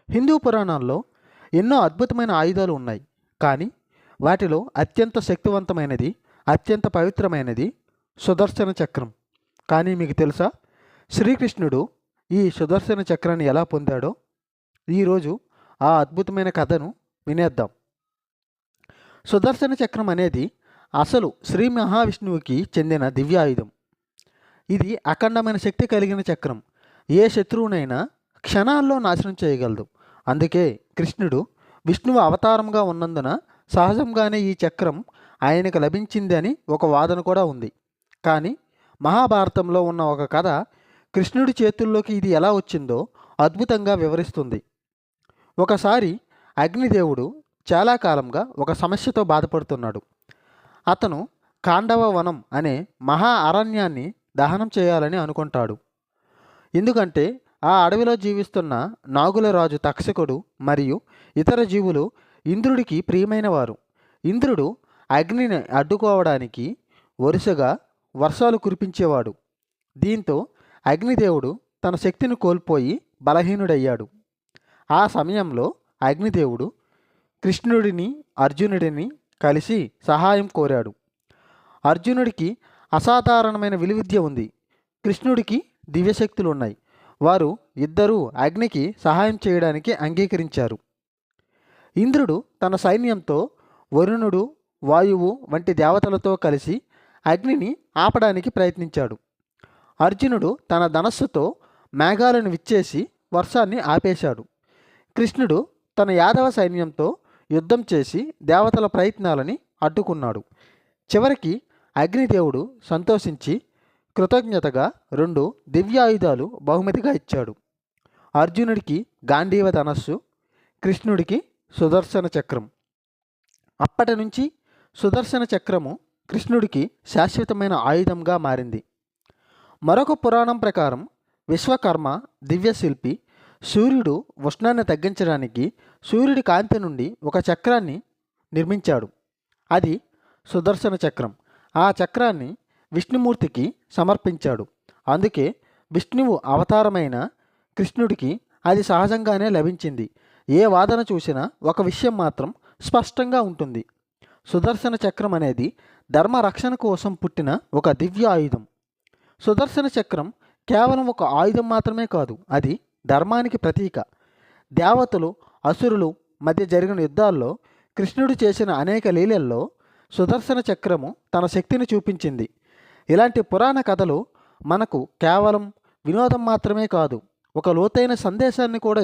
హిందూ పురాణాల్లో ఎన్నో అద్భుతమైన ఆయుధాలు ఉన్నాయి. కానీ వాటిలో అత్యంత శక్తివంతమైనది, అత్యంత పవిత్రమైనది సుదర్శన చక్రం. కానీ మీకు తెలుసా, శ్రీకృష్ణుడు ఈ సుదర్శన చక్రాన్ని ఎలా పొందాడో? ఈరోజు ఆ అద్భుతమైన కథను వినేద్దాం. సుదర్శన చక్రం అనేది అసలు శ్రీ మహావిష్ణువుకి చెందిన దివ్యాయుధం. ఇది అఖండమైన శక్తి కలిగిన చక్రం. ఏ శత్రువునైనా క్షణాల్లో నాశనం చేయగలదు. అందుకే కృష్ణుడు విష్ణువు అవతారంగా ఉన్నందున సహజంగానే ఈ చక్రం ఆయనకు లభించింది అని ఒక వాదన కూడా ఉంది. కానీ మహాభారతంలో ఉన్న ఒక కథ కృష్ణుడి చేతుల్లోకి ఇది ఎలా వచ్చిందో అద్భుతంగా వివరిస్తుంది. ఒకసారి అగ్నిదేవుడు చాలా కాలంగా ఒక సమస్యతో బాధపడుతున్నాడు. అతను ఖాండవ వనం అనే మహా అరణ్యాన్ని దహనం చేయాలని అనుకుంటాడు. ఎందుకంటే ఆ అడవిలో జీవిస్తున్న నాగుల రాజు తక్షకుడు మరియు ఇతర జీవులు ఇంద్రుడికి ప్రియమైన వారు. ఇంద్రుడు అగ్నిని అడ్డుకోవడానికి వరుసగా వర్షాలు కురిపించేవాడు. దీంతో అగ్నిదేవుడు తన శక్తిని కోల్పోయి బలహీనుడయ్యాడు. ఆ సమయంలో అగ్నిదేవుడు కృష్ణుడిని, అర్జునుడిని కలిసి సహాయం కోరాడు. అర్జునుడికి అసాధారణమైన విలువిద్య ఉంది. కృష్ణుడికి దివ్యశక్తులు ఉన్నాయి. వారు ఇద్దరూ అగ్నికి సహాయం చేయడానికి అంగీకరించారు. ఇంద్రుడు తన సైన్యంతో వరుణుడు, వాయువు వంటి దేవతలతో కలిసి అగ్నిని ఆపడానికి ప్రయత్నించాడు. అర్జునుడు తన ధనస్సుతో మేఘాలను విచ్చేసి వర్షాన్ని ఆపేశాడు. కృష్ణుడు తన యాదవ సైన్యంతో యుద్ధం చేసి దేవతల ప్రయత్నాలని అడ్డుకున్నాడు. చివరికి అగ్నిదేవుడు సంతోషించి కృతజ్ఞతగా 2 దివ్యాయుధాలు బహుమతిగా ఇచ్చాడు. అర్జునుడికి గాంధీవ ధనస్సు, కృష్ణుడికి సుదర్శన చక్రం. అప్పటి నుంచి సుదర్శన చక్రము కృష్ణుడికి శాశ్వతమైన ఆయుధంగా మారింది. మరొక పురాణం ప్రకారం విశ్వకర్మ దివ్యశిల్పి సూర్యుడు ఉష్ణాన్ని తగ్గించడానికి సూర్యుడి కాంతి నుండి ఒక చక్రాన్ని నిర్మించాడు. అది సుదర్శన చక్రం. ఆ చక్రాన్ని విష్ణుమూర్తికి సమర్పించాడు. అందుకే విష్ణువు అవతారమైన కృష్ణుడికి అది సహజంగానే లభించింది. ఏ వాదన చూసినా ఒక విషయం మాత్రం స్పష్టంగా ఉంటుంది. సుదర్శన చక్రం అనేది ధర్మ రక్షణ కోసం పుట్టిన ఒక దివ్య ఆయుధం. సుదర్శన చక్రం కేవలం ఒక ఆయుధం మాత్రమే కాదు, అది ధర్మానికి ప్రతీక. దేవతలు, అసురులు మధ్య జరిగిన యుద్ధాల్లో కృష్ణుడు చేసిన అనేక లీలల్లో సుదర్శన చక్రము తన శక్తిని చూపించింది. ఇలాంటి పురాణ కథలు మనకు కేవలం వినోదం మాత్రమే కాదు, ఒక లోతైన సందేశాన్ని కూడా